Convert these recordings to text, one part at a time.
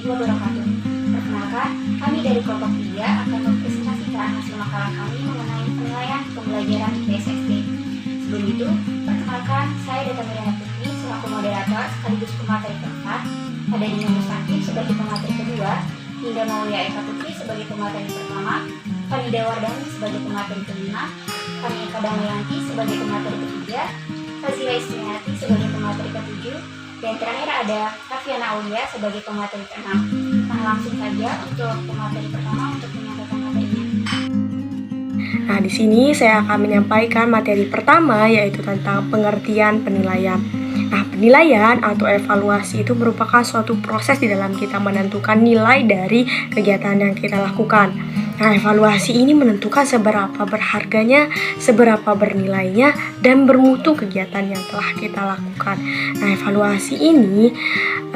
wabarakatuh. Perkenalkan, kami dari kelompok 3 akan mempresentasikan hasil makalah kami mengenai penilaian pembelajaran IPS SD. Sebelum itu, perkenalkan, saya Data Mariana Putri selaku moderator sekaligus pemateri keempat, ada Dina Mustaqim sebagai pemateri kedua, Dinda Maulia Eka Putri sebagai pemateri pertama, Fanida Wardani sebagai pemateri kelima, Fani Eka Damayanti sebagai pemateri ketiga, Fazila Istimeati sebagai pemateri ketujuh, dan terakhir ada Kafiana Aulia sebagai pemateri keenam. Nah, langsung saja untuk pemateri pertama untuk menyampaikan materinya. Nah, di sini saya akan menyampaikan materi pertama, yaitu tentang pengertian penilaian. Nah, penilaian atau evaluasi itu merupakan suatu proses di dalam kita menentukan nilai dari kegiatan yang kita lakukan. Nah, evaluasi ini menentukan seberapa berharganya, seberapa bernilainya, dan bermutu kegiatan yang telah kita lakukan. Nah, evaluasi ini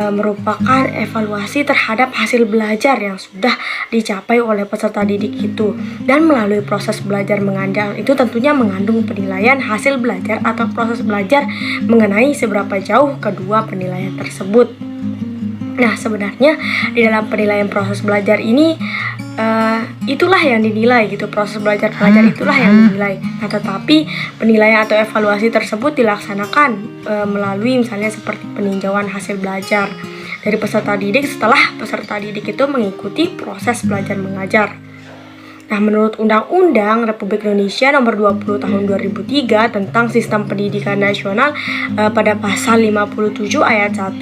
merupakan evaluasi terhadap hasil belajar yang sudah dicapai oleh peserta didik itu. Dan melalui proses belajar mengajar itu tentunya mengandung penilaian hasil belajar atau proses belajar mengenai seberapa jauh kedua penilaian tersebut. Nah, sebenarnya di dalam penilaian proses belajar ini itulah yang dinilai gitu, proses belajar itulah yang dinilai. Nah, tetapi penilaian atau evaluasi tersebut dilaksanakan melalui misalnya seperti peninjauan hasil belajar dari peserta didik setelah peserta didik itu mengikuti proses belajar mengajar. Nah, menurut Undang-Undang Republik Indonesia Nomor 20 Tahun 2003 tentang Sistem Pendidikan Nasional pada pasal 57 ayat 1,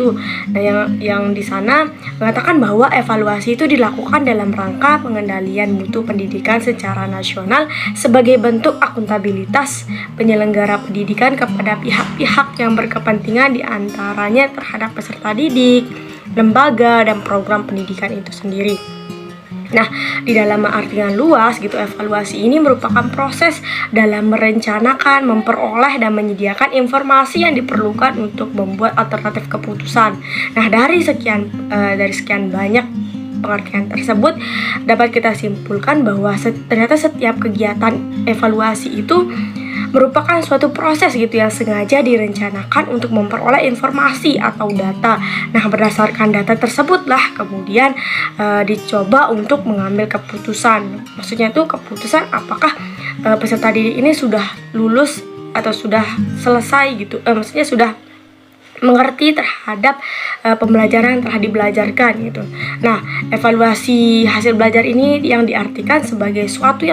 nah yang di sana mengatakan bahwa evaluasi itu dilakukan dalam rangka pengendalian mutu pendidikan secara nasional sebagai bentuk akuntabilitas penyelenggara pendidikan kepada pihak-pihak yang berkepentingan, diantaranya terhadap peserta didik, lembaga, dan program pendidikan itu sendiri. Nah, di dalam artian luas gitu, evaluasi ini merupakan proses dalam merencanakan, memperoleh, dan menyediakan informasi yang diperlukan untuk membuat alternatif keputusan. Nah, dari sekian banyak pengertian tersebut dapat kita simpulkan bahwa ternyata setiap kegiatan evaluasi itu merupakan suatu proses gitu yang sengaja direncanakan untuk memperoleh informasi atau data. Nah, berdasarkan data tersebutlah kemudian dicoba untuk mengambil keputusan. Maksudnya itu keputusan apakah peserta didik ini sudah lulus atau sudah selesai gitu. Maksudnya sudah mengerti terhadap pembelajaran yang telah dibelajarkan gitu. Nah, evaluasi hasil belajar ini yang diartikan sebagai suatu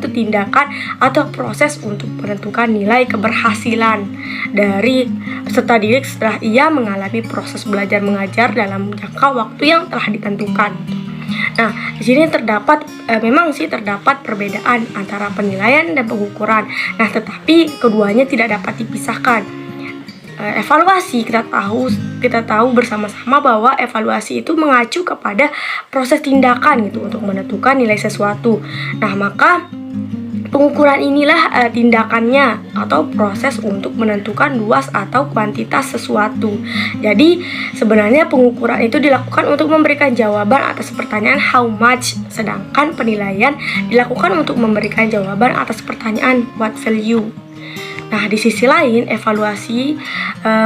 tindakan atau proses untuk menentukan nilai keberhasilan dari peserta didik setelah ia mengalami proses belajar mengajar dalam jangka waktu yang telah ditentukan. Nah, di sini terdapat perbedaan antara penilaian dan pengukuran. Nah, tetapi keduanya tidak dapat dipisahkan. Evaluasi kita tahu bersama-sama bahwa evaluasi itu mengacu kepada proses tindakan gitu untuk menentukan nilai sesuatu. Nah, maka pengukuran inilah tindakannya atau proses untuk menentukan luas atau kuantitas sesuatu. Jadi sebenarnya pengukuran itu dilakukan untuk memberikan jawaban atas pertanyaan how much, sedangkan penilaian dilakukan untuk memberikan jawaban atas pertanyaan what value. Nah, di sisi lain, evaluasi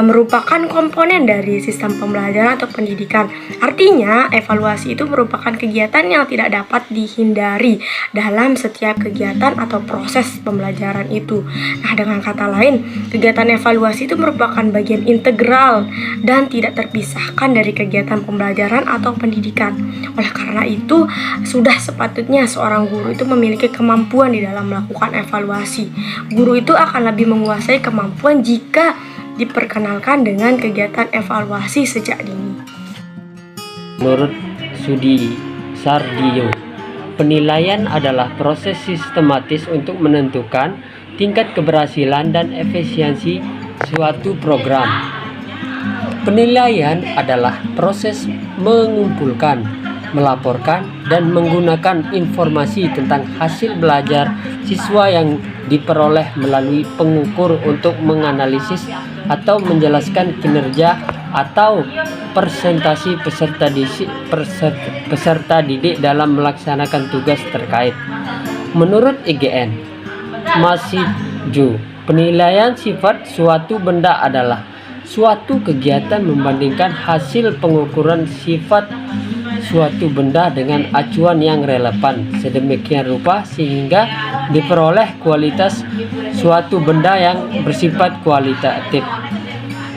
merupakan komponen dari sistem pembelajaran atau pendidikan. Artinya, evaluasi itu merupakan kegiatan yang tidak dapat dihindari dalam setiap kegiatan atau proses pembelajaran itu. Nah, dengan kata lain, kegiatan evaluasi itu merupakan bagian integral dan tidak terpisahkan dari kegiatan pembelajaran atau pendidikan. Oleh karena itu, sudah sepatutnya seorang guru itu memiliki kemampuan di dalam melakukan evaluasi. Guru itu akan lebih menguasai kemampuan jika diperkenalkan dengan kegiatan evaluasi sejak dini. Menurut Sudi Sardio, penilaian adalah proses sistematis untuk menentukan tingkat keberhasilan dan efisiensi suatu program. Penilaian adalah proses mengumpulkan, melaporkan, dan menggunakan informasi tentang hasil belajar siswa yang diperoleh melalui pengukur untuk menganalisis atau menjelaskan kinerja atau presentasi peserta didik dalam melaksanakan tugas terkait. Menurut IGN Masiju, penilaian sifat suatu benda adalah suatu kegiatan membandingkan hasil pengukuran sifat suatu benda dengan acuan yang relevan sedemikian rupa sehingga diperoleh kualitas suatu benda yang bersifat kualitatif.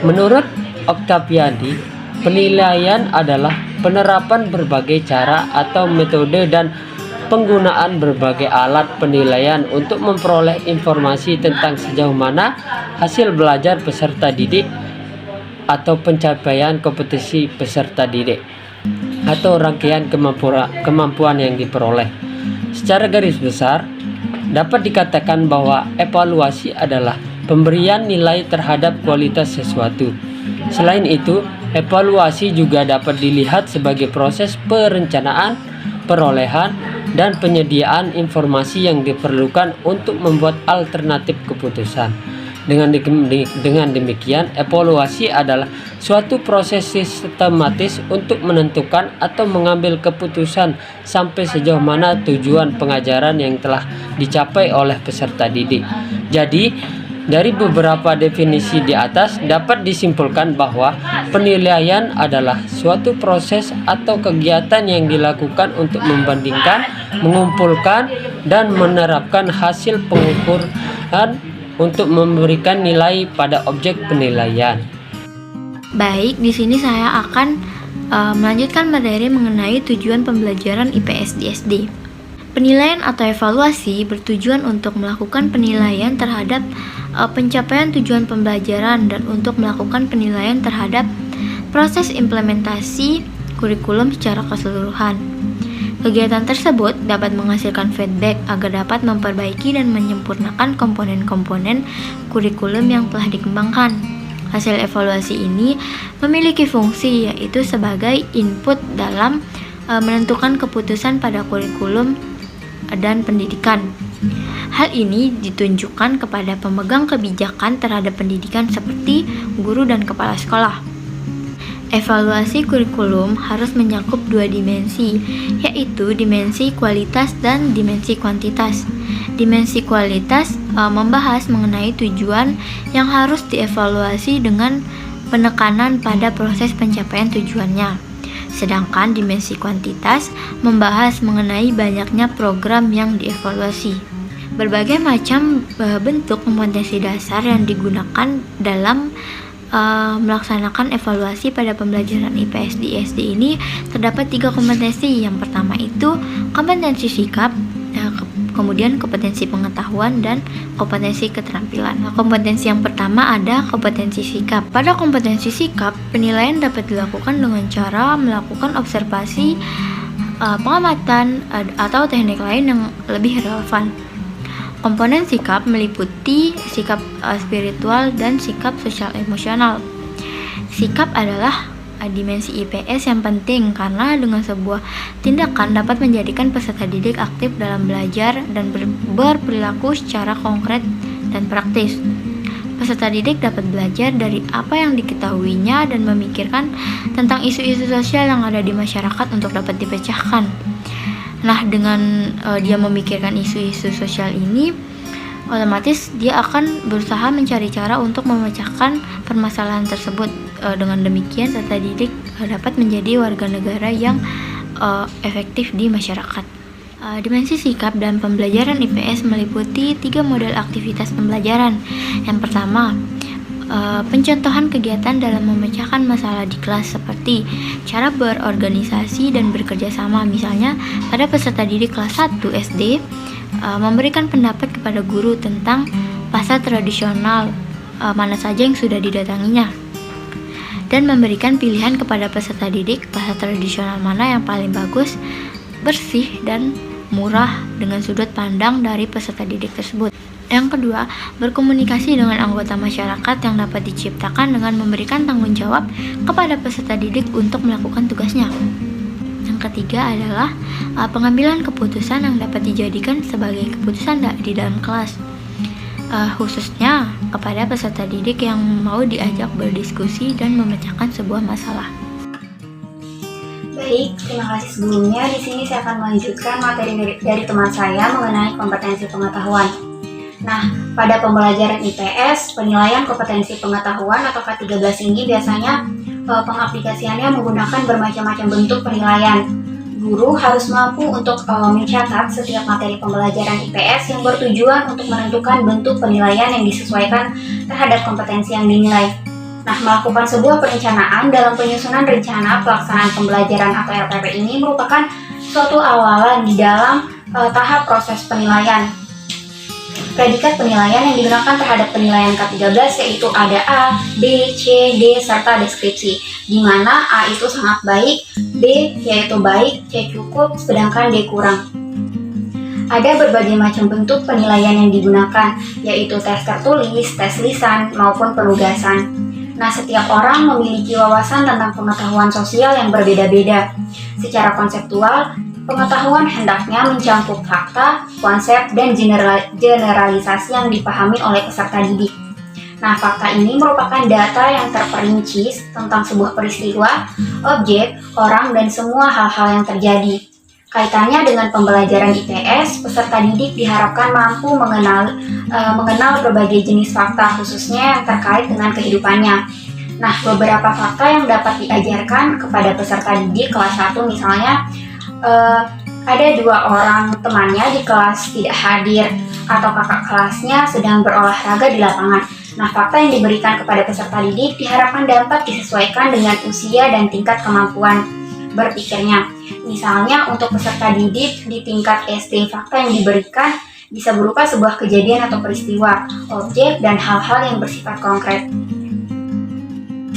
Menurut Octaviani, penilaian adalah penerapan berbagai cara atau metode dan penggunaan berbagai alat penilaian untuk memperoleh informasi tentang sejauh mana hasil belajar peserta didik atau pencapaian kompetensi peserta didik atau rangkaian kemampuan yang diperoleh. Secara garis besar, dapat dikatakan bahwa evaluasi adalah pemberian nilai terhadap kualitas sesuatu. Selain itu, evaluasi juga dapat dilihat sebagai proses perencanaan, perolehan, dan penyediaan informasi yang diperlukan untuk membuat alternatif keputusan. Dengan demikian, evaluasi adalah suatu proses sistematis untuk menentukan atau mengambil keputusan sampai sejauh mana tujuan pengajaran yang telah dicapai oleh peserta didik. Jadi, dari beberapa definisi di atas dapat disimpulkan bahwa penilaian adalah suatu proses atau kegiatan yang dilakukan untuk membandingkan, mengumpulkan, dan menerapkan hasil pengukuran untuk memberikan nilai pada objek penilaian. Baik, di sini saya akan melanjutkan materi mengenai tujuan pembelajaran IPS di SD. Penilaian atau evaluasi bertujuan untuk melakukan penilaian terhadap pencapaian tujuan pembelajaran dan untuk melakukan penilaian terhadap proses implementasi kurikulum secara keseluruhan. Kegiatan tersebut dapat menghasilkan feedback agar dapat memperbaiki dan menyempurnakan komponen-komponen kurikulum yang telah dikembangkan. Hasil evaluasi ini memiliki fungsi yaitu sebagai input dalam menentukan keputusan pada kurikulum dan pendidikan. Hal ini ditunjukkan kepada pemegang kebijakan terhadap pendidikan seperti guru dan kepala sekolah. Evaluasi kurikulum harus mencakup dua dimensi, yaitu dimensi kualitas dan dimensi kuantitas. Dimensi kualitas membahas mengenai tujuan yang harus dievaluasi dengan penekanan pada proses pencapaian tujuannya. Sedangkan dimensi kuantitas membahas mengenai banyaknya program yang dievaluasi. Berbagai macam bentuk kompetensi dasar yang digunakan dalam melaksanakan evaluasi pada pembelajaran IPS di SD ini terdapat 3 kompetensi. Yang pertama itu kompetensi sikap, kemudian kompetensi pengetahuan dan kompetensi keterampilan. Kompetensi yang pertama ada kompetensi sikap. Pada kompetensi sikap, penilaian dapat dilakukan dengan cara melakukan observasi, pengamatan atau teknik lain yang lebih relevan. Komponen sikap meliputi sikap spiritual dan sikap sosial emosional. Sikap adalah dimensi IPS yang penting karena dengan sebuah tindakan dapat menjadikan peserta didik aktif dalam belajar dan berperilaku secara konkret dan praktis. Peserta didik dapat belajar dari apa yang diketahuinya dan memikirkan tentang isu-isu sosial yang ada di masyarakat untuk dapat dipecahkan. Nah, dengan dia memikirkan isu-isu sosial ini, otomatis dia akan berusaha mencari cara untuk memecahkan permasalahan tersebut. Dengan demikian, peserta didik dapat menjadi warga negara yang efektif di masyarakat. Dimensi sikap dan pembelajaran IPS meliputi 3 model aktivitas pembelajaran. Yang pertama, pencontohan kegiatan dalam memecahkan masalah di kelas seperti cara berorganisasi dan bekerja sama. Misalnya, pada peserta didik kelas 1 SD memberikan pendapat kepada guru tentang pasar tradisional mana saja yang sudah didatanginya dan memberikan pilihan kepada peserta didik pasar tradisional mana yang paling bagus, bersih, dan murah dengan sudut pandang dari peserta didik tersebut. Yang kedua, berkomunikasi dengan anggota masyarakat yang dapat diciptakan dengan memberikan tanggung jawab kepada peserta didik untuk melakukan tugasnya. Yang ketiga adalah pengambilan keputusan yang dapat dijadikan sebagai keputusan di dalam kelas, khususnya kepada peserta didik yang mau diajak berdiskusi dan memecahkan sebuah masalah. Baik, terima kasih sebelumnya. Di sini saya akan melanjutkan materi dari teman saya mengenai kompetensi pengetahuan. Nah, pada pembelajaran IPS, penilaian kompetensi pengetahuan atau K13 ini biasanya pengaplikasiannya menggunakan bermacam-macam bentuk penilaian. guru harus mampu untuk mencatat setiap materi pembelajaran IPS yang bertujuan untuk menentukan bentuk penilaian yang disesuaikan terhadap kompetensi yang dinilai. Nah, melakukan sebuah perencanaan dalam penyusunan rencana pelaksanaan pembelajaran atau RPP ini merupakan suatu awalan di dalam tahap proses penilaian. Predikat penilaian yang digunakan terhadap penilaian K13 yaitu ada A, B, C, D, serta deskripsi, di mana A itu sangat baik, B yaitu baik, C cukup, sedangkan D kurang. Ada berbagai macam bentuk penilaian yang digunakan, yaitu tes tertulis, tes lisan, maupun penugasan. Nah, setiap orang memiliki wawasan tentang pengetahuan sosial yang berbeda-beda. Secara konseptual, pengetahuan hendaknya mencakup fakta, konsep, dan generalisasi yang dipahami oleh peserta didik. Nah, fakta ini merupakan data yang terperinci tentang sebuah peristiwa, objek, orang, dan semua hal-hal yang terjadi. Kaitannya dengan pembelajaran IPS, peserta didik diharapkan mampu mengenal berbagai jenis fakta, khususnya yang terkait dengan kehidupannya. Nah, beberapa fakta yang dapat diajarkan kepada peserta didik kelas 1 misalnya, ada 2 orang temannya di kelas tidak hadir atau kakak kelasnya sedang berolahraga di lapangan. Nah, fakta yang diberikan kepada peserta didik diharapkan dapat disesuaikan dengan usia dan tingkat kemampuan berpikirnya. Misalnya untuk peserta didik di tingkat SD, fakta yang diberikan bisa berupa sebuah kejadian atau peristiwa, objek, dan hal-hal yang bersifat konkret.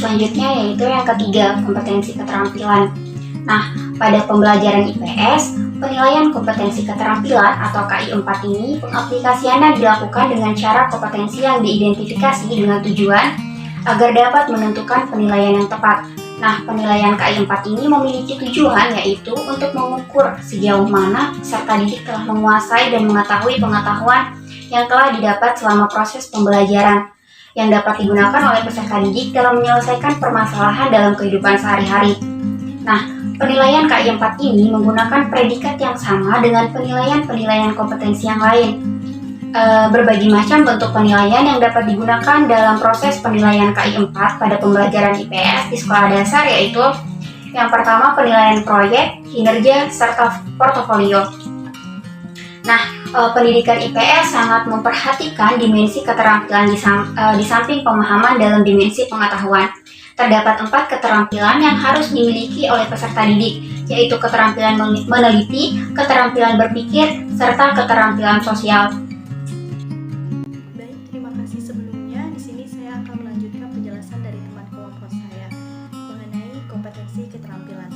Selanjutnya yaitu yang ketiga, kompetensi keterampilan. Nah, pada pembelajaran IPS, penilaian kompetensi keterampilan atau KI 4 ini pengaplikasiannya dilakukan dengan cara kompetensi yang diidentifikasi dengan tujuan agar dapat menentukan penilaian yang tepat. Nah, penilaian KI 4 ini memiliki tujuan yaitu untuk mengukur sejauh mana peserta didik telah menguasai dan mengetahui pengetahuan yang telah didapat selama proses pembelajaran yang dapat digunakan oleh peserta didik dalam menyelesaikan permasalahan dalam kehidupan sehari-hari. Nah, penilaian KI 4 ini menggunakan predikat yang sama dengan penilaian kompetensi yang lain. Berbagai macam bentuk penilaian yang dapat digunakan dalam proses penilaian KI 4 pada pembelajaran IPS di sekolah dasar yaitu yang pertama penilaian proyek, kinerja, serta portofolio. Nah, pendidikan IPS sangat memperhatikan dimensi keterampilan di samping pemahaman dalam dimensi pengetahuan. Terdapat 4 keterampilan yang harus dimiliki oleh peserta didik, yaitu keterampilan meneliti, keterampilan berpikir, serta keterampilan sosial. Baik, terima kasih sebelumnya. Di sini saya akan melanjutkan penjelasan dari teman kelompok saya mengenai kompetensi keterampilan.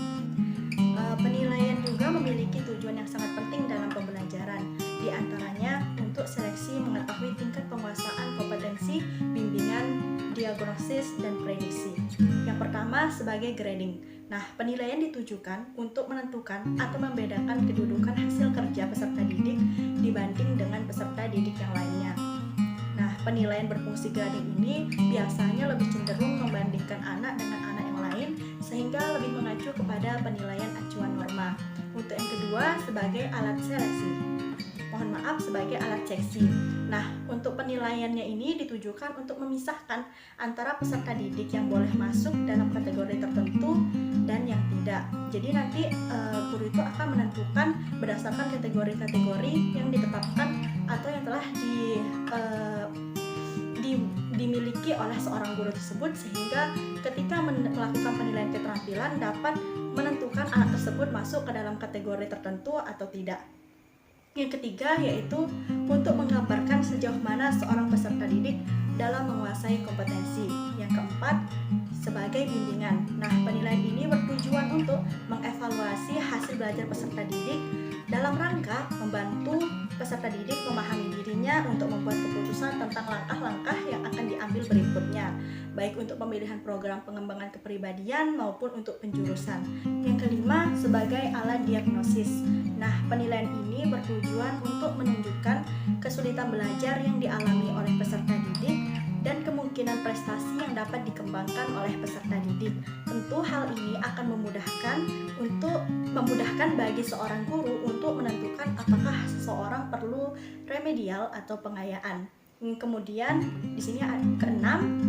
Penilaian juga memiliki tujuan yang sangat penting dalam pembelajaran, di antaranya untuk seleksi mengetahui tingkat penguasaan kompetensi, bimbingan, diagnosis, dan prediksi. Yang pertama sebagai grading. Nah, penilaian ditujukan untuk menentukan atau membedakan kedudukan hasil kerja peserta didik dibanding dengan peserta didik yang lainnya. Nah, penilaian berfungsi grading ini biasanya lebih cenderung membandingkan anak dengan anak yang lain sehingga lebih mengacu kepada penilaian acuan norma. Untuk yang kedua sebagai alat seleksi. Sebagai alat seksi. Nah, untuk penilaiannya ini ditujukan untuk memisahkan antara peserta didik yang boleh masuk dalam kategori tertentu dan yang tidak. Jadi nanti guru itu akan menentukan berdasarkan kategori-kategori yang ditetapkan atau yang telah dimiliki oleh seorang guru tersebut, sehingga ketika melakukan penilaian keterampilan dapat menentukan anak tersebut masuk ke dalam kategori tertentu atau tidak. Yang ketiga yaitu untuk menggambarkan sejauh mana seorang peserta didik dalam menguasai kompetensi. Yang keempat sebagai bimbingan. Nah, penilaian ini bertujuan untuk mengevaluasi hasil belajar peserta didik dalam rangka membantu peserta didik memahami dirinya untuk membuat keputusan tentang langkah-langkah yang akan diambil berikutnya, baik untuk pemilihan program pengembangan kepribadian maupun untuk penjurusan. Yang kelima sebagai alat diagnosis. Nah, penilaian ini bertujuan untuk menunjukkan kesulitan belajar yang dialami oleh peserta didik dan kemungkinan prestasi yang dapat dikembangkan oleh peserta didik. Tentu hal ini akan memudahkan bagi seorang guru untuk menentukan apakah seseorang perlu remedial atau pengayaan. Kemudian di sini keenam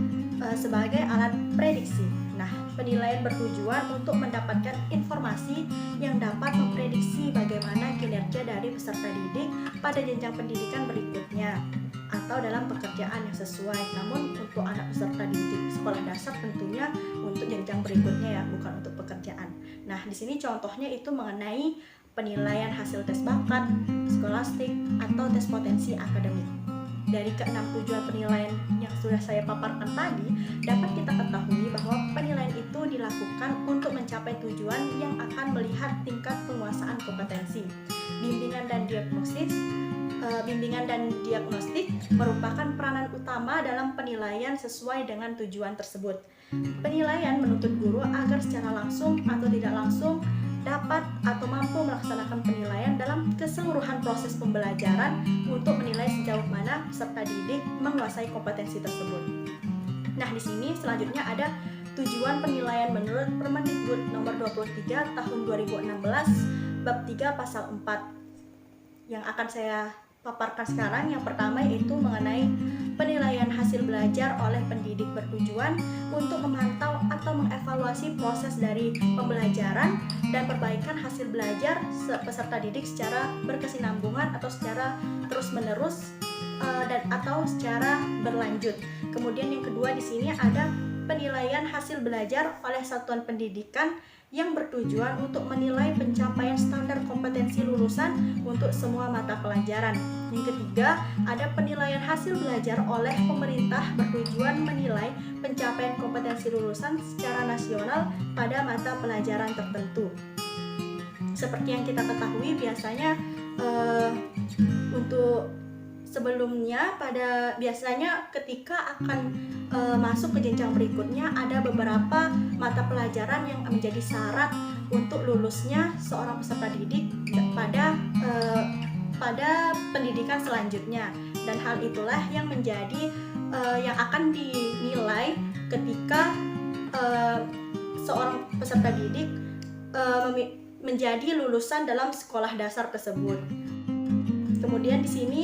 sebagai alat prediksi. Nah, penilaian bertujuan untuk mendapatkan informasi yang dapat memprediksi bagaimana kinerja dari peserta didik pada jenjang pendidikan berikutnya atau dalam pekerjaan yang sesuai. Namun untuk anak peserta didik sekolah dasar tentunya untuk jenjang berikutnya ya, bukan untuk pekerjaan. Nah, di sini contohnya itu mengenai penilaian hasil tes bakat, skolastik, atau tes potensi akademik. Dari keenam tujuan penilaian yang sudah saya paparkan tadi, dapat kita ketahui bahwa penilaian itu dilakukan untuk mencapai tujuan yang akan melihat tingkat penguasaan kompetensi. Bimbingan dan diagnostik merupakan peranan utama dalam penilaian sesuai dengan tujuan tersebut. Penilaian menuntut guru agar secara langsung atau tidak langsung dapat atau mampu melaksanakan penilaian dalam keseluruhan proses pembelajaran untuk menilai sejauh mana peserta didik menguasai kompetensi tersebut. Nah, di sini selanjutnya ada tujuan penilaian menurut Permendikbud nomor 23 tahun 2016 bab 3 pasal 4 yang akan saya paparkan sekarang. Yang pertama yaitu mengenai penilaian hasil belajar oleh pendidik bertujuan untuk memantau atau mengevaluasi proses dari pembelajaran dan perbaikan hasil belajar peserta didik secara berkesinambungan atau secara terus-menerus dan atau secara berlanjut. Kemudian yang kedua di sini ada penilaian hasil belajar oleh satuan pendidikan yang bertujuan untuk menilai pencapaian standar kompetensi lulusan untuk semua mata pelajaran. Yang ketiga, ada penilaian hasil belajar oleh pemerintah bertujuan menilai pencapaian kompetensi lulusan secara nasional pada mata pelajaran tertentu. Seperti yang kita ketahui biasanya untuk sebelumnya biasanya ketika akan masuk ke jenjang berikutnya ada beberapa mata pelajaran yang menjadi syarat untuk lulusnya seorang peserta didik pada pendidikan selanjutnya, dan hal itulah yang menjadi yang akan dinilai ketika seorang peserta didik menjadi lulusan dalam sekolah dasar tersebut. Kemudian di sini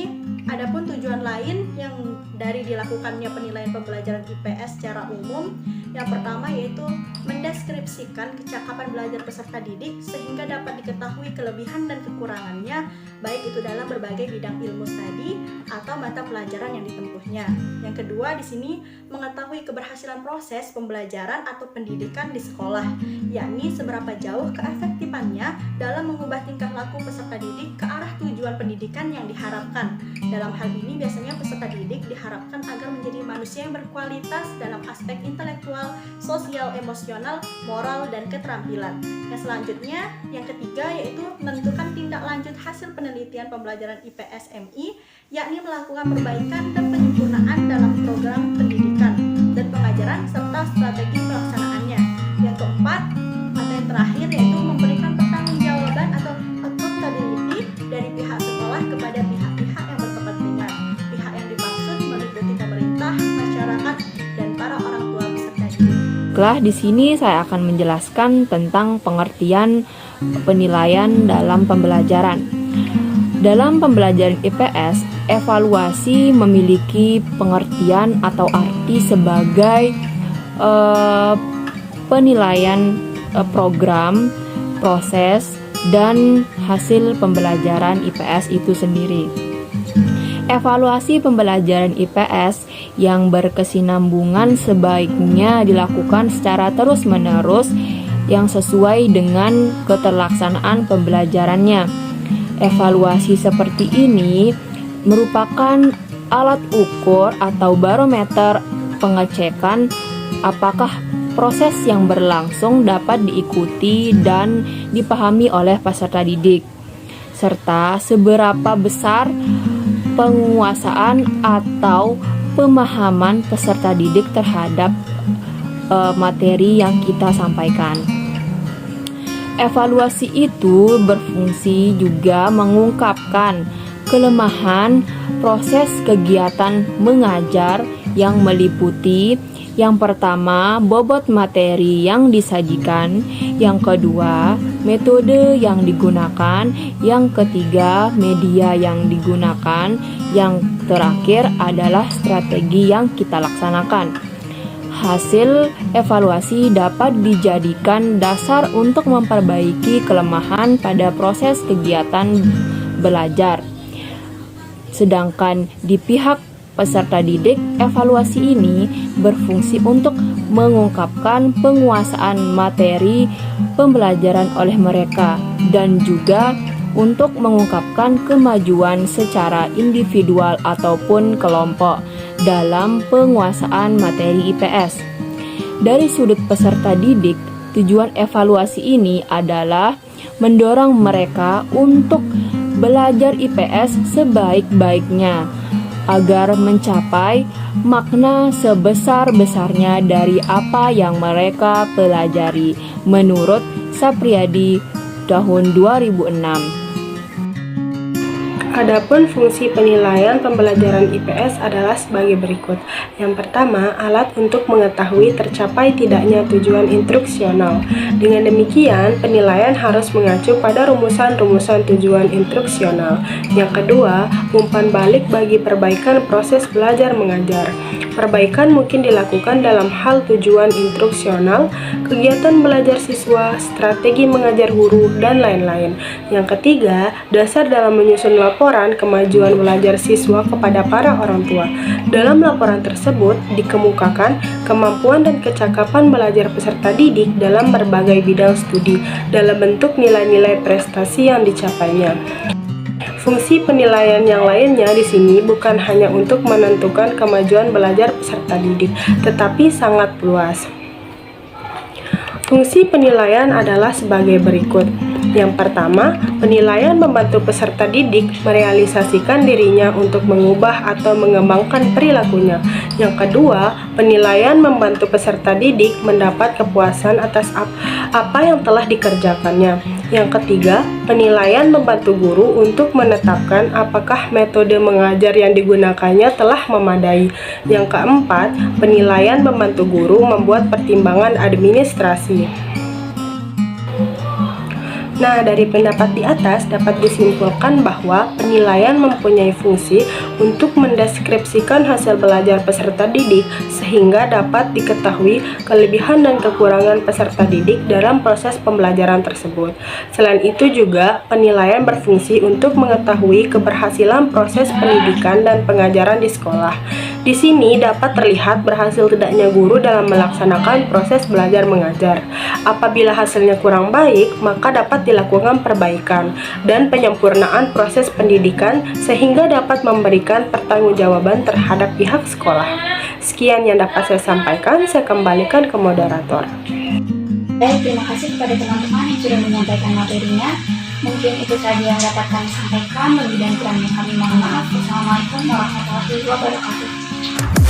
adapun tujuan lain yang dari dilakukannya penilaian pembelajaran IPS secara umum, yang pertama yaitu mendeskripsikan kecakapan belajar peserta didik sehingga dapat diketahui kelebihan dan kekurangannya, baik itu dalam berbagai bidang ilmu studi atau mata pelajaran yang ditempuhnya. Yang kedua di sini mengetahui keberhasilan proses pembelajaran atau pendidikan di sekolah, yakni seberapa jauh keefektifannya dalam mengubah tingkah laku peserta didik ke arah tujuan pendidikan yang diharapkan. Dalam hal ini biasanya peserta didik diharapkan agar menjadi manusia yang berkualitas dalam aspek intelektual, sosial, emosional, moral, dan keterampilan. Yang selanjutnya, yang ketiga yaitu menentukan tindak lanjut hasil penelitian pembelajaran IPS MI, yakni melakukan perbaikan dan penyempurnaan dalam program pendidikan dan pengajaran serta strategi pelaksanaannya. Yang keempat atau yang terakhir yaitu memberikan pertanggungjawaban atau accountability dari pihak sekolah kepada pihak-pihak yang berkepentingan. Pihak yang dimaksud meliputi pemerintah, masyarakat, dan para orang tua peserta didik. Baiklah, di sini saya akan menjelaskan tentang pengertian penilaian dalam pembelajaran. Dalam pembelajaran IPS, evaluasi memiliki pengertian atau arti sebagai penilaian program, proses, dan hasil pembelajaran IPS itu sendiri. Evaluasi pembelajaran IPS yang berkesinambungan sebaiknya dilakukan secara terus-menerus yang sesuai dengan keterlaksanaan pembelajarannya. Evaluasi seperti ini merupakan alat ukur atau barometer pengecekan apakah proses yang berlangsung dapat diikuti dan dipahami oleh peserta didik, serta seberapa besar penguasaan atau pemahaman peserta didik terhadap materi yang kita sampaikan. Evaluasi itu berfungsi juga mengungkapkan kelemahan proses kegiatan mengajar yang meliputi yang pertama, bobot materi yang disajikan. Yang kedua, metode yang digunakan. Yang ketiga, media yang digunakan. Yang terakhir adalah strategi yang kita laksanakan. Hasil evaluasi dapat dijadikan dasar untuk memperbaiki kelemahan pada proses kegiatan belajar. Sedangkan di pihak peserta didik, evaluasi ini berfungsi untuk mengungkapkan penguasaan materi pembelajaran oleh mereka dan juga untuk mengungkapkan kemajuan secara individual ataupun kelompok dalam penguasaan materi IPS. Dari sudut peserta didik, tujuan evaluasi ini adalah mendorong mereka untuk belajar IPS sebaik-baiknya agar mencapai makna sebesar-besarnya dari apa yang mereka pelajari, menurut Sapriyadi tahun 2006. Adapun fungsi penilaian pembelajaran IPS adalah sebagai berikut. Yang pertama, alat untuk mengetahui tercapai tidaknya tujuan instruksional. Dengan demikian, penilaian harus mengacu pada rumusan-rumusan tujuan instruksional. Yang kedua, umpan balik bagi perbaikan proses belajar mengajar. Perbaikan mungkin dilakukan dalam hal tujuan instruksional, kegiatan belajar siswa, strategi mengajar guru, dan lain-lain. Yang ketiga, dasar dalam menyusun laporan kemajuan belajar siswa kepada para orang tua. Dalam laporan tersebut dikemukakan kemampuan dan kecakapan belajar peserta didik dalam berbagai bidang studi dalam bentuk nilai-nilai prestasi yang dicapainya. Fungsi penilaian yang lainnya di sini bukan hanya untuk menentukan kemajuan belajar peserta didik, tetapi sangat luas. Fungsi penilaian adalah sebagai berikut. Yang pertama, penilaian membantu peserta didik merealisasikan dirinya untuk mengubah atau mengembangkan perilakunya. Yang kedua, penilaian membantu peserta didik mendapat kepuasan atas apa yang telah dikerjakannya. Yang ketiga, penilaian membantu guru untuk menetapkan apakah metode mengajar yang digunakannya telah memadai. Yang keempat, penilaian membantu guru membuat pertimbangan administrasi. Nah, dari pendapat di atas dapat disimpulkan bahwa penilaian mempunyai fungsi untuk mendeskripsikan hasil belajar peserta didik sehingga dapat diketahui kelebihan dan kekurangan peserta didik dalam proses pembelajaran tersebut. Selain itu juga, penilaian berfungsi untuk mengetahui keberhasilan proses pendidikan dan pengajaran di sekolah. Di sini dapat terlihat berhasil tidaknya guru dalam melaksanakan proses belajar mengajar. Apabila hasilnya kurang baik, maka dapat dilakukan perbaikan dan penyempurnaan proses pendidikan sehingga dapat memberikan pertanggungjawaban terhadap pihak sekolah. Sekian yang dapat saya sampaikan, saya kembalikan ke moderator. Baik, terima kasih kepada teman-teman yang sudah menyampaikan materinya. Mungkin itu saja yang dapat kami sampaikan. Lebih dan kurangnya kami mohon maaf. Wassalamualaikum warahmatullahi wabarakatuh.